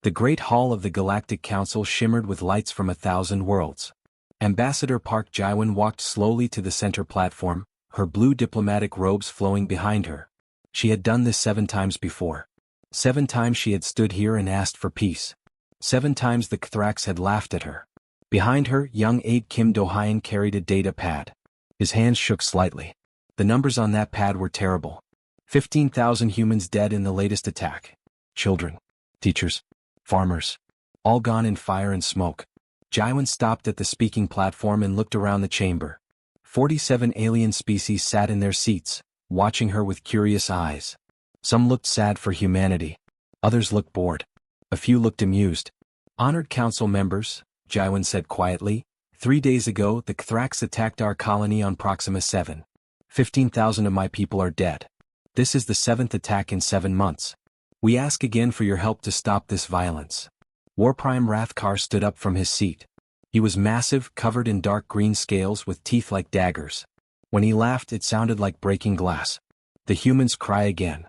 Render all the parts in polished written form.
The great hall of the Galactic Council shimmered with lights from 1,000 worlds. Ambassador Park Jiwon walked slowly to the center platform, her blue diplomatic robes flowing behind her. She had done this 7 times before. 7 times she had stood here and asked for peace. 7 times the Kthrax had laughed at her. Behind her, young aide Kim Do-hyun carried a data pad. His hands shook slightly. The numbers on that pad were terrible. 15,000 humans dead in the latest attack. Children, teachers, farmers, all gone in fire and smoke. Jiwon stopped at the speaking platform and looked around the chamber. 47 alien species sat in their seats, watching her with curious eyes. Some looked sad for humanity. Others looked bored. A few looked amused. Honored council members, Jiwon said quietly, 3 days ago the Kthrax attacked our colony on Proxima 7. 15,000 of my people are dead. This is the 7th attack in 7 months. We ask again for your help to stop this violence. Warprime Rathkar stood up from his seat. He was massive, covered in dark green scales with teeth like daggers. When he laughed it sounded like breaking glass. The humans cry again.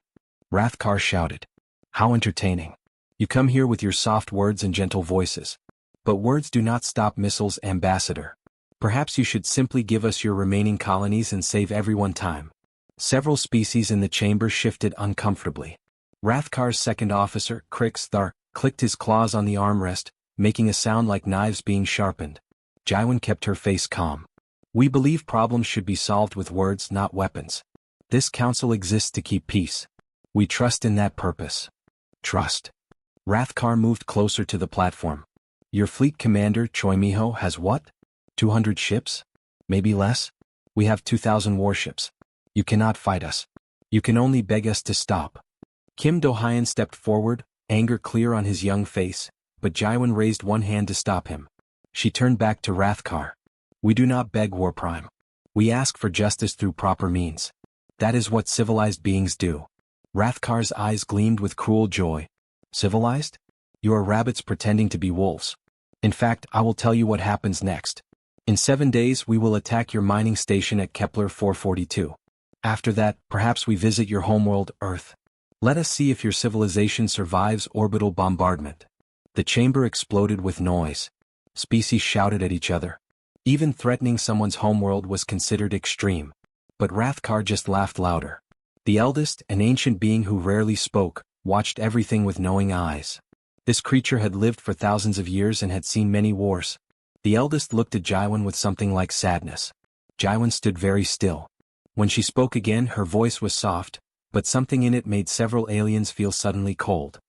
Rathkar shouted. How entertaining. You come here with your soft words and gentle voices. But words do not stop missiles, Ambassador. Perhaps you should simply give us your remaining colonies and save everyone time. Several species in the chamber shifted uncomfortably. Rathkar's second officer, Krix Thar, clicked his claws on the armrest, making a sound like knives being sharpened. Jiwon kept her face calm. We believe problems should be solved with words, not weapons. This council exists to keep peace. We trust in that purpose. Trust. Rathkar moved closer to the platform. Your fleet commander, Choi Miho, has what? 200 ships? Maybe less? We have 2,000 warships. You cannot fight us. You can only beg us to stop. Kim Do-hyun stepped forward, anger clear on his young face, but Jiwon raised one hand to stop him. She turned back to Rathkar. We do not beg Warprime. We ask for justice through proper means. That is what civilized beings do. Rathkar's eyes gleamed with cruel joy. Civilized? You are rabbits pretending to be wolves. In fact, I will tell you what happens next. In 7 days we will attack your mining station at Kepler 442. After that, perhaps we visit your homeworld, Earth. Let us see if your civilization survives orbital bombardment. The chamber exploded with noise. Species shouted at each other. Even threatening someone's homeworld was considered extreme. But Rathkar just laughed louder. The eldest, an ancient being who rarely spoke, watched everything with knowing eyes. This creature had lived for thousands of years and had seen many wars. The eldest looked at Jiwon with something like sadness. Jiwon stood very still. When she spoke again, her voice was soft, but something in it made several aliens feel suddenly cold.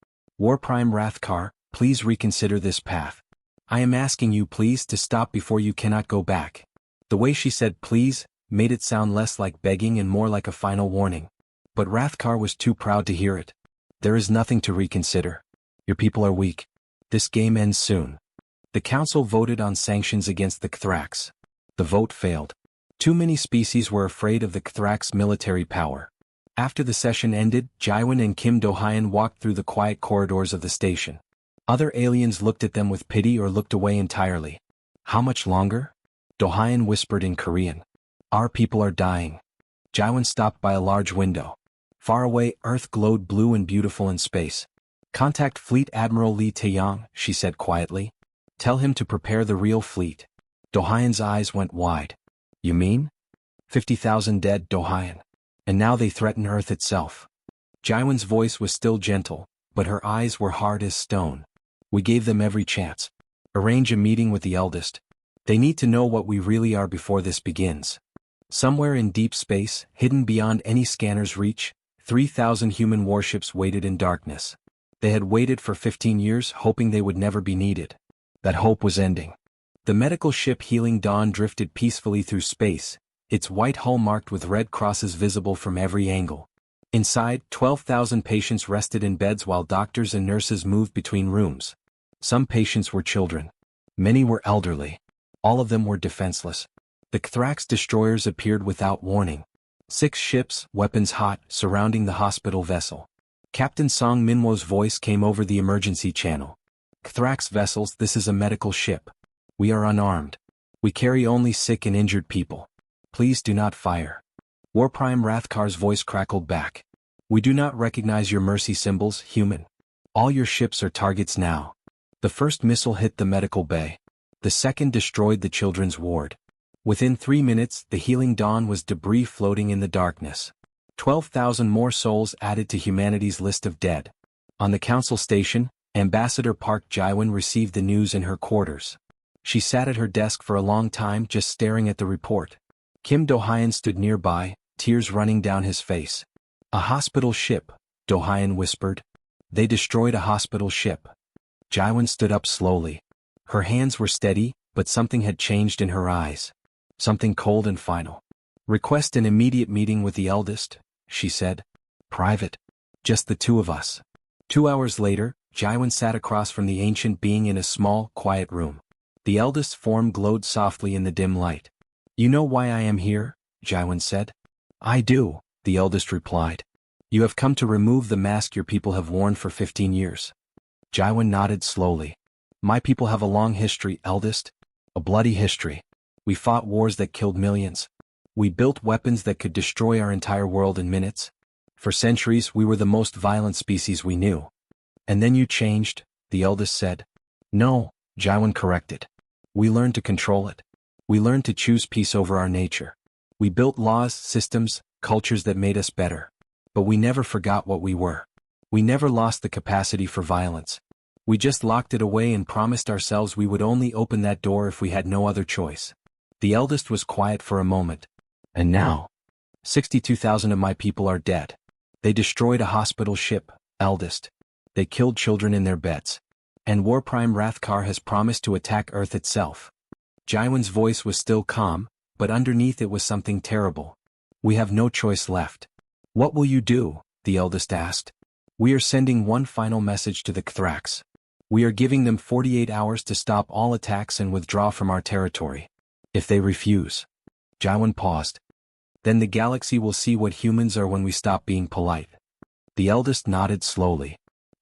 Warprime Rathkar, please reconsider this path. I am asking you please to stop before you cannot go back. The way she said please made it sound less like begging and more like a final warning. But Rathkar was too proud to hear it. There is nothing to reconsider. Your people are weak. This game ends soon. The council voted on sanctions against the Kthrax. The vote failed. Too many species were afraid of the Kthrax military power. After the session ended, Jiwon and Kim Do-hyun walked through the quiet corridors of the station. Other aliens looked at them with pity or looked away entirely. How much longer? Do-hyun whispered in Korean. Our people are dying. Jiwon stopped by a large window. Far away, Earth glowed blue and beautiful in space. Contact Fleet Admiral Lee Taeyong, she said quietly. Tell him to prepare the real fleet. Do-hyun's eyes went wide. You mean? 50,000 dead, Do-hyun. And now they threaten Earth itself. Jiwon's voice was still gentle, but her eyes were hard as stone. We gave them every chance. Arrange a meeting with the eldest. They need to know what we really are before this begins. Somewhere in deep space, hidden beyond any scanner's reach, 3,000 human warships waited in darkness. They had waited for 15 years, hoping they would never be needed. That hope was ending. The medical ship Healing Dawn drifted peacefully through space, its white hull marked with red crosses visible from every angle. Inside, 12,000 patients rested in beds while doctors and nurses moved between rooms. Some patients were children. Many were elderly. All of them were defenseless. The Kthrax destroyers appeared without warning. 6 ships, weapons hot, surrounding the hospital vessel. Captain Song Minwo's voice came over the emergency channel. Kthrax vessels, this is a medical ship. We are unarmed. We carry only sick and injured people. Please do not fire. Warprime Rathkar's voice crackled back. We do not recognize your mercy symbols, human. All your ships are targets now. The first missile hit the medical bay. The second destroyed the children's ward. Within 3 minutes, the healing dawn was debris floating in the darkness. 12,000 more souls added to humanity's list of dead. On the council station, Ambassador Park Ji-won received the news in her quarters. She sat at her desk for a long time just staring at the report. Kim Do-hyun stood nearby, tears running down his face. A hospital ship, Do-hyun whispered. They destroyed a hospital ship. Ji-won stood up slowly. Her hands were steady, but something had changed in her eyes. Something cold and final. Request an immediate meeting with the eldest, she said. Private. Just the two of us. 2 hours later, Ji-won sat across from the ancient being in a small, quiet room. The eldest's form glowed softly in the dim light. You know why I am here? Ji-won said. I do, the eldest replied. You have come to remove the mask your people have worn for 15 years. Ji-won nodded slowly. My people have a long history, eldest. A bloody history. We fought wars that killed millions. We built weapons that could destroy our entire world in minutes. For centuries we were the most violent species we knew. And then you changed, the eldest said. No, Ji-won corrected. We learned to control it. We learned to choose peace over our nature. We built laws, systems, cultures that made us better. But we never forgot what we were. We never lost the capacity for violence. We just locked it away and promised ourselves we would only open that door if we had no other choice. The eldest was quiet for a moment. And now, 62,000 of my people are dead. They destroyed a hospital ship, eldest. They killed children in their beds. And War Prime Rathkar has promised to attack Earth itself. Ji-won's voice was still calm, but underneath it was something terrible. We have no choice left. What will you do? The eldest asked. We are sending one final message to the Kthrax. We are giving them 48 hours to stop all attacks and withdraw from our territory. If they refuse. Ji-won paused. Then the galaxy will see what humans are when we stop being polite. The eldest nodded slowly.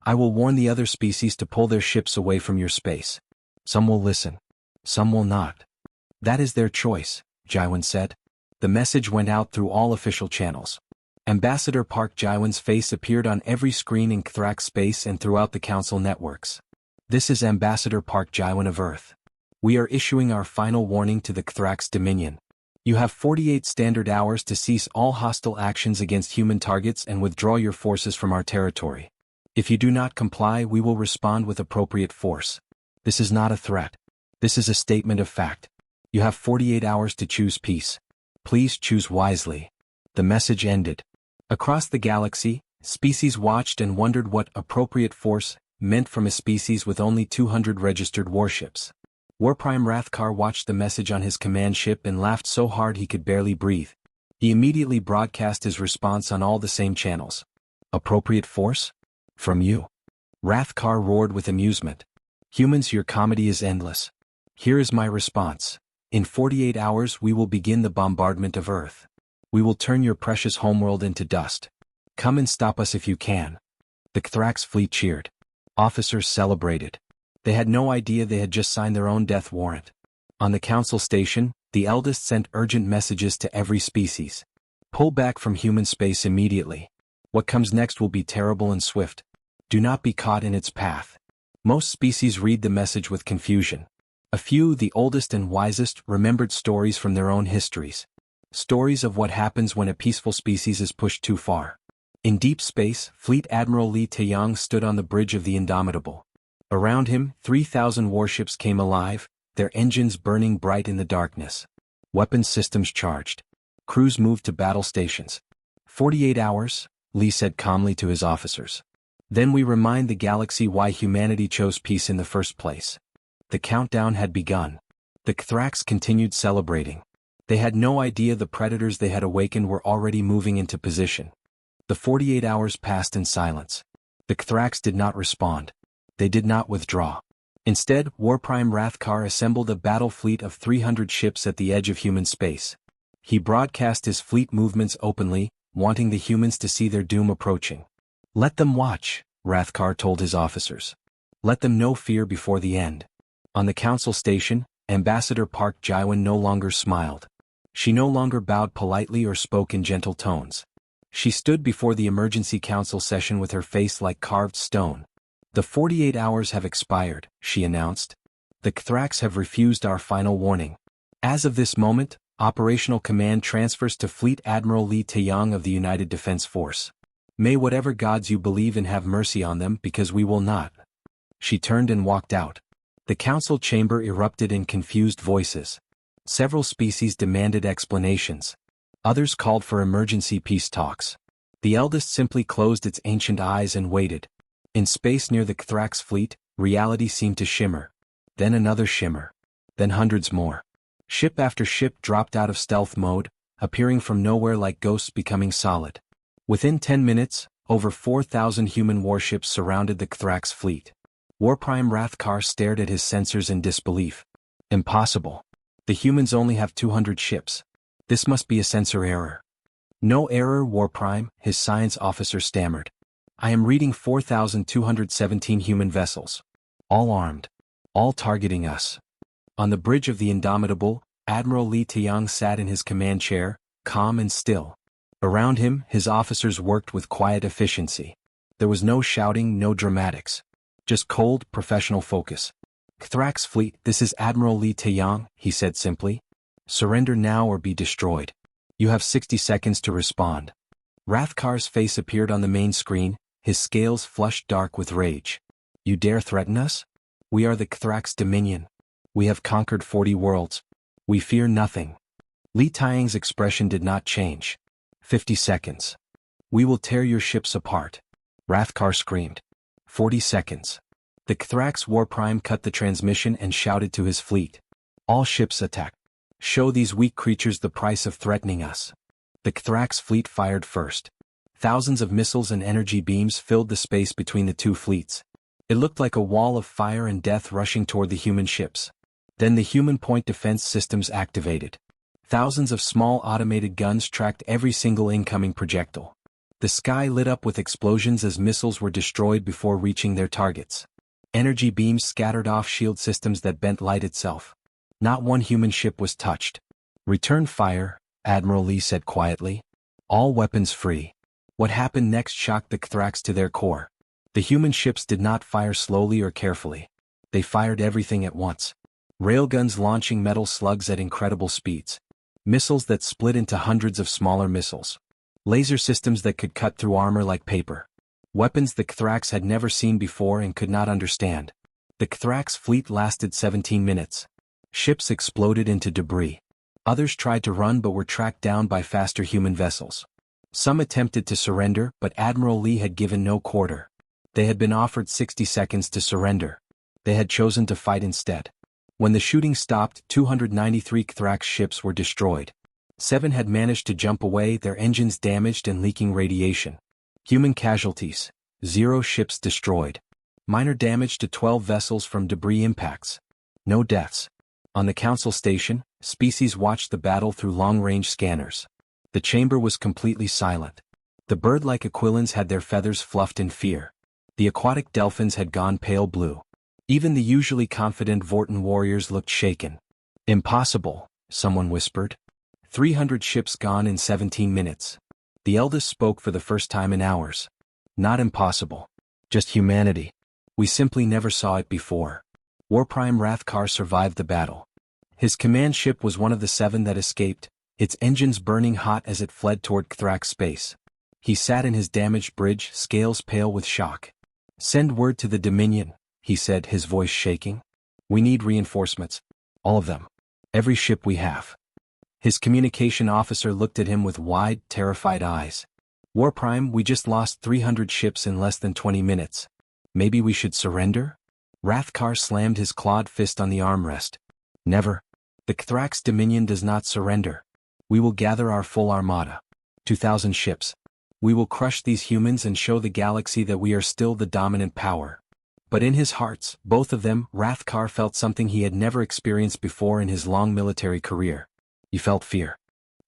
I will warn the other species to pull their ships away from your space. Some will listen. Some will not. That is their choice, Ji-won said. The message went out through all official channels. Ambassador Park Ji-won's face appeared on every screen in Kthrax space and throughout the council networks. This is Ambassador Park Ji-won of Earth. We are issuing our final warning to the Kthrax Dominion. You have 48 standard hours to cease all hostile actions against human targets and withdraw your forces from our territory. If you do not comply, we will respond with appropriate force. This is not a threat. This is a statement of fact. You have 48 hours to choose peace. Please choose wisely. The message ended. Across the galaxy, species watched and wondered what appropriate force meant from a species with only 200 registered warships. War Prime Rathkar watched the message on his command ship and laughed so hard he could barely breathe. He immediately broadcast his response on all the same channels. Appropriate force? From you. Rathkar roared with amusement. Humans, your comedy is endless. Here is my response. In 48 hours we will begin the bombardment of Earth. We will turn your precious homeworld into dust. Come and stop us if you can. The Kthrax fleet cheered. Officers celebrated. They had no idea they had just signed their own death warrant. On the council station, the eldest sent urgent messages to every species. Pull back from human space immediately. What comes next will be terrible and swift. Do not be caught in its path. Most species read the message with confusion. A few, the oldest and wisest, remembered stories from their own histories. Stories of what happens when a peaceful species is pushed too far. In deep space, Fleet Admiral Lee Taeyong stood on the bridge of the Indomitable. Around him, 3,000 warships came alive, their engines burning bright in the darkness. Weapons systems charged. Crews moved to battle stations. 48 hours, Lee said calmly to his officers. Then we remind the galaxy why humanity chose peace in the first place. The countdown had begun. The Kthrax continued celebrating. They had no idea the predators they had awakened were already moving into position. The 48 hours passed in silence. The Kthrax did not respond. They did not withdraw. Instead, War Prime Rathkar assembled a battle fleet of 300 ships at the edge of human space. He broadcast his fleet movements openly, wanting the humans to see their doom approaching. Let them watch, Rathkar told his officers. Let them know fear before the end. On the council station, Ambassador Park Ji-won no longer smiled. She no longer bowed politely or spoke in gentle tones. She stood before the emergency council session with her face like carved stone. The 48 hours have expired, she announced. The Kthrax have refused our final warning. As of this moment, operational command transfers to Fleet Admiral Li Taeyang of the United Defense Force. May whatever gods you believe in have mercy on them because we will not. She turned and walked out. The council chamber erupted in confused voices. Several species demanded explanations. Others called for emergency peace talks. The eldest simply closed its ancient eyes and waited. In space near the Kthrax fleet, reality seemed to shimmer. Then another shimmer. Then hundreds more. Ship after ship dropped out of stealth mode, appearing from nowhere like ghosts becoming solid. Within 10 minutes, over 4,000 human warships surrounded the Kthrax fleet. Warprime Rathkar stared at his sensors in disbelief. Impossible. The humans only have 200 ships. This must be a sensor error. No error, Warprime, his science officer stammered. I am reading 4,217 human vessels. All armed. All targeting us. On the bridge of the Indomitable, Admiral Li Taeyang sat in his command chair, calm and still. Around him, his officers worked with quiet efficiency. There was no shouting, no dramatics. Just cold, professional focus. Kthrax fleet, this is Admiral Li Taeyang, he said simply. Surrender now or be destroyed. You have 60 seconds to respond. Rathkar's face appeared on the main screen, his scales flushed dark with rage. You dare threaten us? We are the Kthrax Dominion. We have conquered 40 worlds. We fear nothing. Li Taeyang's expression did not change. 50 seconds. We will tear your ships apart. Rathkar screamed. 40 seconds. The Kthrax Warprime cut the transmission and shouted to his fleet. All ships attack. Show these weak creatures the price of threatening us. The Kthrax fleet fired first. Thousands of missiles and energy beams filled the space between the two fleets. It looked like a wall of fire and death rushing toward the human ships. Then the human point defense systems activated. Thousands of small automated guns tracked every single incoming projectile. The sky lit up with explosions as missiles were destroyed before reaching their targets. Energy beams scattered off shield systems that bent light itself. Not one human ship was touched. Return fire, Admiral Li said quietly. All weapons free. What happened next shocked the Kthrax to their core. The human ships did not fire slowly or carefully. They fired everything at once. Railguns launching metal slugs at incredible speeds. Missiles that split into hundreds of smaller missiles. Laser systems that could cut through armor like paper. Weapons the Kthrax had never seen before and could not understand. The Kthrax fleet lasted 17 minutes. Ships exploded into debris. Others tried to run but were tracked down by faster human vessels. Some attempted to surrender, but Admiral Li had given no quarter. They had been offered 60 seconds to surrender. They had chosen to fight instead. When the shooting stopped, 293 Kthrax ships were destroyed. 7 had managed to jump away, their engines damaged and leaking radiation. Human casualties. 0 ships destroyed. Minor damage to 12 vessels from debris impacts. No deaths. On the council station, species watched the battle through long-range scanners. The chamber was completely silent. The bird-like aquilins had their feathers fluffed in fear. The aquatic delphins had gone pale blue. Even the usually confident Vorten warriors looked shaken. Impossible, someone whispered. 300 ships gone in 17 minutes. The eldest spoke for the first time in hours. Not impossible. Just humanity. We simply never saw it before. Warprime Rathkar survived the battle. His command ship was one of the 7 that escaped, its engines burning hot as it fled toward Kthrax space. He sat in his damaged bridge, scales pale with shock. Send word to the Dominion, he said, his voice shaking. We need reinforcements. All of them. Every ship we have. His communication officer looked at him with wide, terrified eyes. Warprime, we just lost 300 ships in less than 20 minutes. Maybe we should surrender? Rathkar slammed his clawed fist on the armrest. Never. The Kthrax Dominion does not surrender. We will gather our full armada. 2,000 ships. We will crush these humans and show the galaxy that we are still the dominant power. But in his hearts, both of them, Rathkar felt something he had never experienced before in his long military career. He felt fear.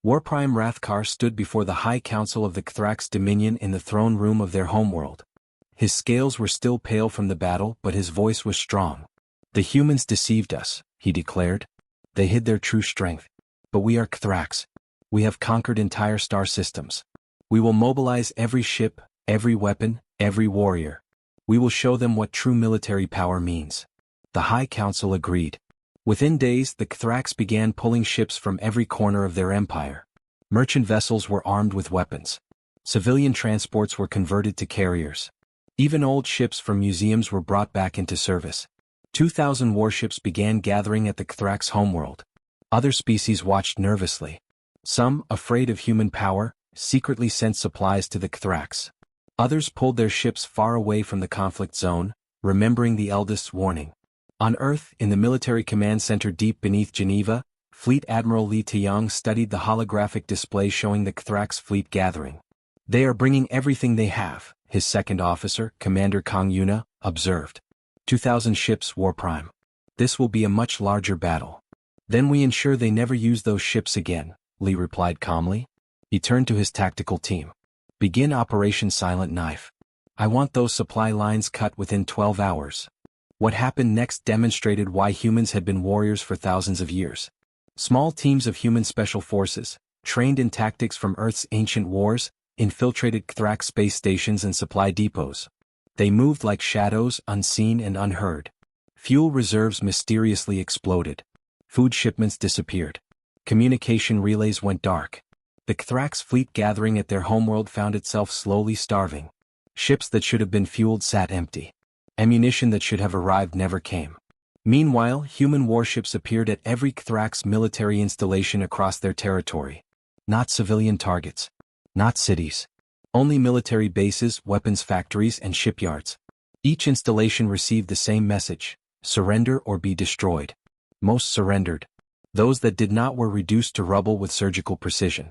Warprime Rathkar stood before the High Council of the Kthrax Dominion in the throne room of their homeworld. His scales were still pale from the battle, but his voice was strong. The humans deceived us, he declared. They hid their true strength. But we are Kthrax. We have conquered entire star systems. We will mobilize every ship, every weapon, every warrior. We will show them what true military power means. The High Council agreed. Within days, the Kthrax began pulling ships from every corner of their empire. Merchant vessels were armed with weapons. Civilian transports were converted to carriers. Even old ships from museums were brought back into service. 2,000 warships began gathering at the Kthrax homeworld. Other species watched nervously. Some, afraid of human power, secretly sent supplies to the Kthrax. Others pulled their ships far away from the conflict zone, remembering the eldest's warning. On Earth, in the military command center deep beneath Geneva, Fleet Admiral Li Taeyong studied the holographic display showing the Kthrax fleet gathering. They are bringing everything they have, his second officer, Commander Kang Yuna, observed. 2,000 ships, War Prime. This will be a much larger battle. Then we ensure they never use those ships again, Li replied calmly. He turned to his tactical team. Begin Operation Silent Knife. I want those supply lines cut within 12 hours. What happened next demonstrated why humans had been warriors for thousands of years. Small teams of human special forces, trained in tactics from Earth's ancient wars, infiltrated Kthrax space stations and supply depots. They moved like shadows, unseen and unheard. Fuel reserves mysteriously exploded. Food shipments disappeared. Communication relays went dark. The Kthrax fleet gathering at their homeworld found itself slowly starving. Ships that should have been fueled sat empty. Ammunition that should have arrived never came. Meanwhile, human warships appeared at every Kthrax military installation across their territory. Not civilian targets. Not cities. Only military bases, weapons factories, and shipyards. Each installation received the same message: surrender or be destroyed. Most surrendered. Those that did not were reduced to rubble with surgical precision.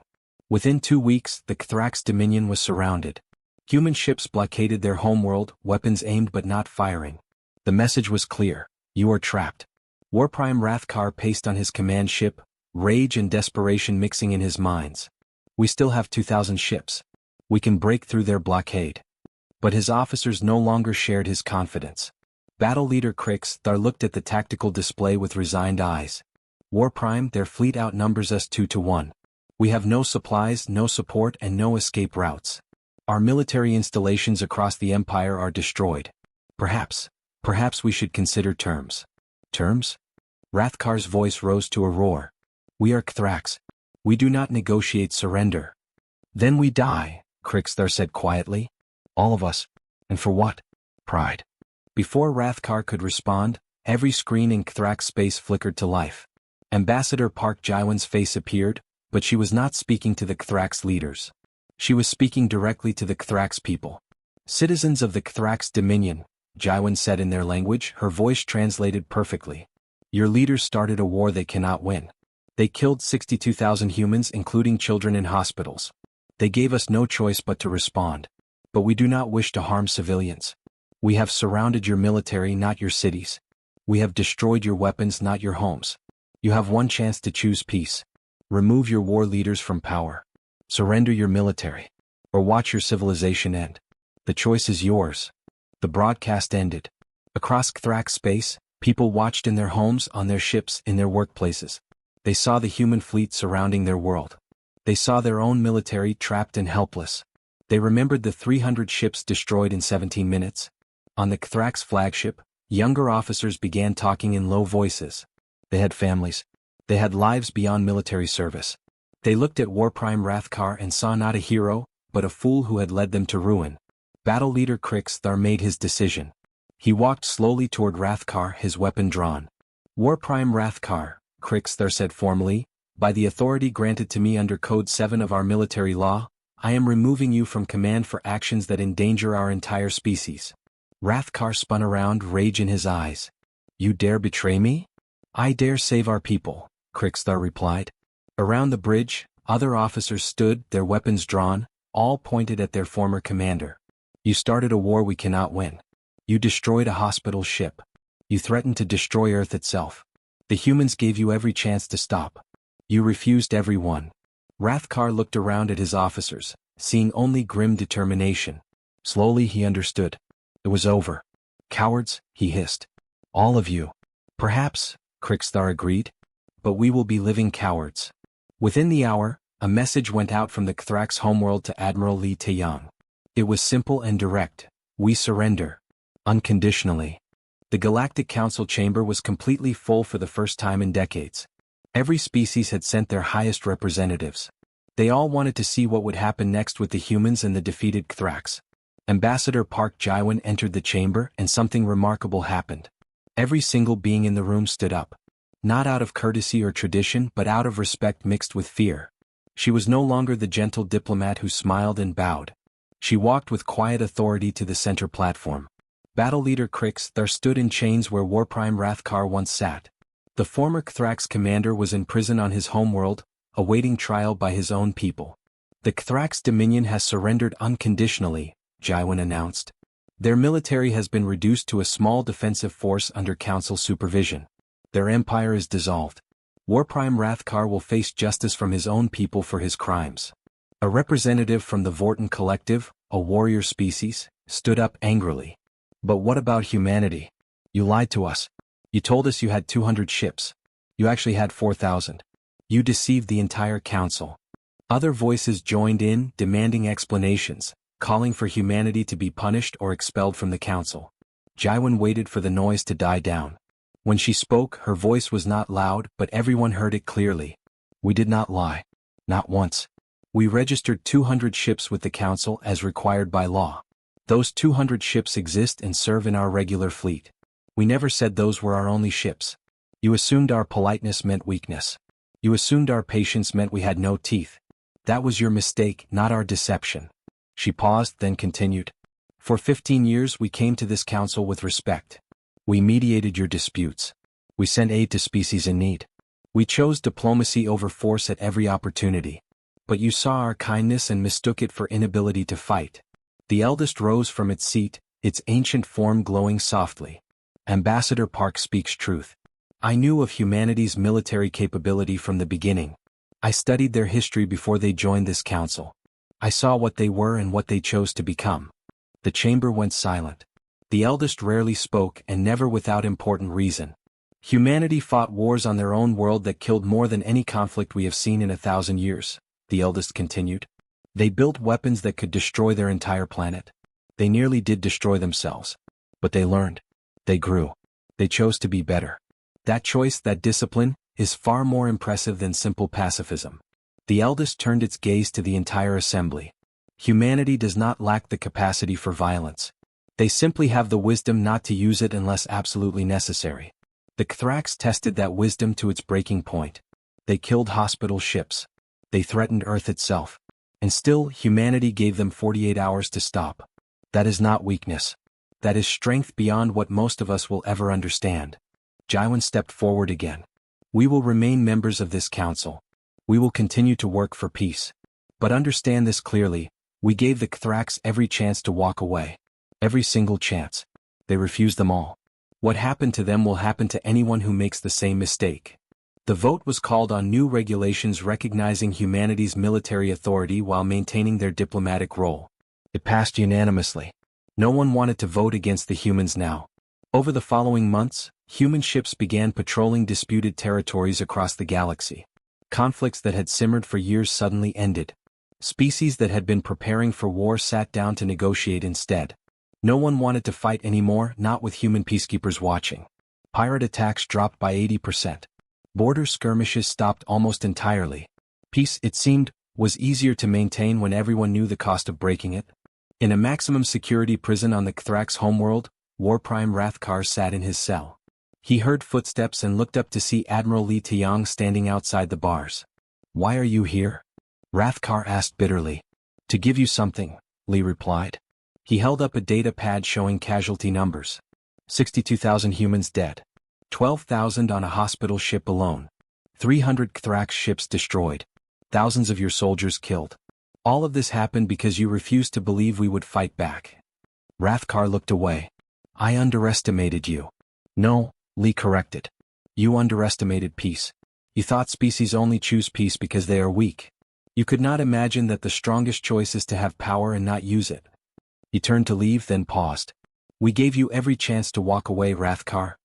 Within 2 weeks, the Kthrax Dominion was surrounded. Human ships blockaded their homeworld, weapons aimed but not firing. The message was clear: you are trapped. Warprime Rathkar paced on his command ship, rage and desperation mixing in his minds. We still have 2,000 ships. We can break through their blockade. But his officers no longer shared his confidence. Battle leader Krix Thar looked at the tactical display with resigned eyes. Warprime, their fleet outnumbers us 2-1. We have no supplies, no support and no escape routes. Our military installations across the Empire are destroyed. Perhaps we should consider terms. Terms? Rathkar's voice rose to a roar. We are Kthrax. We do not negotiate surrender. Then we die, Krixthar said quietly. All of us. And for what? Pride. Before Rathkar could respond, every screen in Kthrax space flickered to life. Ambassador Park Jaiwan's face appeared, but she was not speaking to the Kthrax leaders. She was speaking directly to the Kthrax people. Citizens of the Kthrax Dominion, Jaiwan said in their language, her voice translated perfectly. Your leaders started a war they cannot win. They killed 62,000 humans including children in hospitals. They gave us no choice but to respond. But we do not wish to harm civilians. We have surrounded your military, not your cities. We have destroyed your weapons, not your homes. You have one chance to choose peace. Remove your war leaders from power. Surrender your military. Or watch your civilization end. The choice is yours. The broadcast ended. Across Kthrax space, people watched in their homes, on their ships, in their workplaces. They saw the human fleet surrounding their world. They saw their own military trapped and helpless. They remembered the 300 ships destroyed in 17 minutes. On the Kthrax flagship, younger officers began talking in low voices. They had families. They had lives beyond military service. They looked at Warprime Rathkar and saw not a hero, but a fool who had led them to ruin. Battle leader Krixthar made his decision. He walked slowly toward Rathkar, his weapon drawn. Warprime Rathkar, Krixthar said formally, by the authority granted to me under Code 7 of our military law, I am removing you from command for actions that endanger our entire species. Rathkar spun around, rage in his eyes. You dare betray me? I dare save our people, Krixthar replied. Around the bridge, other officers stood, their weapons drawn, all pointed at their former commander. You started a war we cannot win. You destroyed a hospital ship. You threatened to destroy Earth itself. The humans gave you every chance to stop. You refused every one. Rathkar looked around at his officers, seeing only grim determination. Slowly he understood. It was over. Cowards, he hissed. All of you. Perhaps, Krixthar agreed. But we will be living cowards. Within the hour, a message went out from the Kthrax homeworld to Admiral Li Taeyong. It was simple and direct. We surrender. unconditionally. The Galactic Council chamber was completely full for the first time in decades. Every species had sent their highest representatives. They all wanted to see what would happen next with the humans and the defeated Kthrax. Ambassador Park Jiwon entered the chamber and something remarkable happened. Every single being in the room stood up. Not out of courtesy or tradition but out of respect mixed with fear. She was no longer the gentle diplomat who smiled and bowed. She walked with quiet authority to the center platform. Battle leader Krix there stood in chains where Warprime Rathkar once sat. The former Kthrax commander was in prison on his homeworld, awaiting trial by his own people. The Kthrax Dominion has surrendered unconditionally, Jiwon announced. Their military has been reduced to a small defensive force under council supervision. Their empire is dissolved. Warprime Rathkar will face justice from his own people for his crimes. A representative from the Vorten Collective, a warrior species, stood up angrily. But what about humanity? You lied to us. You told us you had 200 ships. You actually had 4,000. You deceived the entire council. Other voices joined in, demanding explanations, calling for humanity to be punished or expelled from the council. Jiwon waited for the noise to die down. When she spoke, her voice was not loud, but everyone heard it clearly. We did not lie. Not once. We registered 200 ships with the council as required by law. Those 200 ships exist and serve in our regular fleet. We never said those were our only ships. You assumed our politeness meant weakness. You assumed our patience meant we had no teeth. That was your mistake, not our deception. She paused, then continued. For 15 years we came to this council with respect. We mediated your disputes. We sent aid to species in need. We chose diplomacy over force at every opportunity. But you saw our kindness and mistook it for inability to fight. The eldest rose from its seat, its ancient form glowing softly. Ambassador Park speaks truth. I knew of humanity's military capability from the beginning. I studied their history before they joined this council. I saw what they were and what they chose to become. The chamber went silent. The eldest rarely spoke and never without important reason. Humanity fought wars on their own world that killed more than any conflict we have seen in 1,000 years, the eldest continued. They built weapons that could destroy their entire planet. They nearly did destroy themselves. But they learned. They grew. They chose to be better. That choice, that discipline, is far more impressive than simple pacifism. The eldest turned its gaze to the entire assembly. Humanity does not lack the capacity for violence. They simply have the wisdom not to use it unless absolutely necessary. The Kthrax tested that wisdom to its breaking point. They killed hospital ships. They threatened Earth itself. And still, humanity gave them 48 hours to stop. That is not weakness. That is strength beyond what most of us will ever understand. Jiwon stepped forward again. We will remain members of this council. We will continue to work for peace. But understand this clearly, we gave the Kthrax every chance to walk away. Every single chance. They refused them all. What happened to them will happen to anyone who makes the same mistake. The vote was called on new regulations recognizing humanity's military authority while maintaining their diplomatic role. It passed unanimously. No one wanted to vote against the humans now. Over the following months, human ships began patrolling disputed territories across the galaxy. Conflicts that had simmered for years suddenly ended. Species that had been preparing for war sat down to negotiate instead. No one wanted to fight anymore, not with human peacekeepers watching. Pirate attacks dropped by 80%. Border skirmishes stopped almost entirely. Peace, it seemed, was easier to maintain when everyone knew the cost of breaking it. In a maximum security prison on the Kthrax homeworld, Warprime Rathkar sat in his cell. He heard footsteps and looked up to see Admiral Lee Taeyong standing outside the bars. Why are you here? Rathkar asked bitterly. To give you something, Lee replied. He held up a data pad showing casualty numbers. 62,000 humans dead. 12,000 on a hospital ship alone. 300 Kthrax ships destroyed. Thousands of your soldiers killed. All of this happened because you refused to believe we would fight back. Rathkar looked away. I underestimated you. No, Lee corrected. You underestimated peace. You thought species only choose peace because they are weak. You could not imagine that the strongest choice is to have power and not use it. He turned to leave, then paused. We gave you every chance to walk away, Rathkar.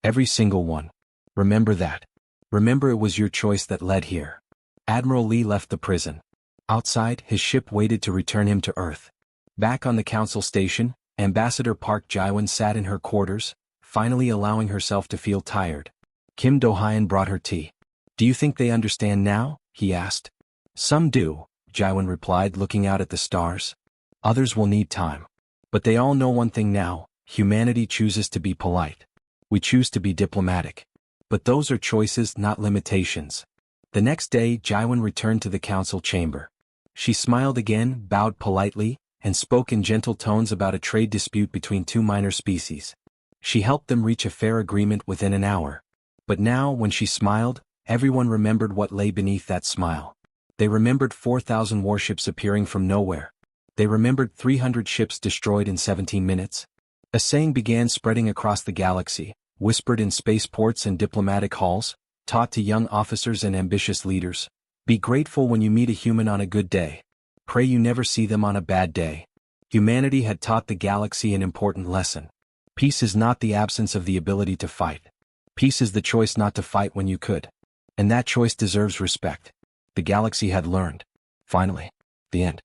Every single one. Remember that. Remember it was your choice that led here. Admiral Lee left the prison. Outside, his ship waited to return him to Earth. Back on the council station, Ambassador Park Ji-won sat in her quarters, finally allowing herself to feel tired. Kim Do-hyun brought her tea. "Do you think they understand now?" he asked. "Some do," Ji-won replied, looking out at the stars. "Others will need time. But they all know one thing now: humanity chooses to be polite. We choose to be diplomatic. But those are choices, not limitations." The next day, Ji-won returned to the council chamber. She smiled again, bowed politely, and spoke in gentle tones about a trade dispute between two minor species. She helped them reach a fair agreement within an hour. But now, when she smiled, everyone remembered what lay beneath that smile. They remembered 4,000 warships appearing from nowhere. They remembered 300 ships destroyed in 17 minutes. A saying began spreading across the galaxy, whispered in spaceports and diplomatic halls, taught to young officers and ambitious leaders: "Be grateful when you meet a human on a good day. Pray you never see them on a bad day." Humanity had taught the galaxy an important lesson. Peace is not the absence of the ability to fight. Peace is the choice not to fight when you could. And that choice deserves respect. The galaxy had learned. Finally. The end.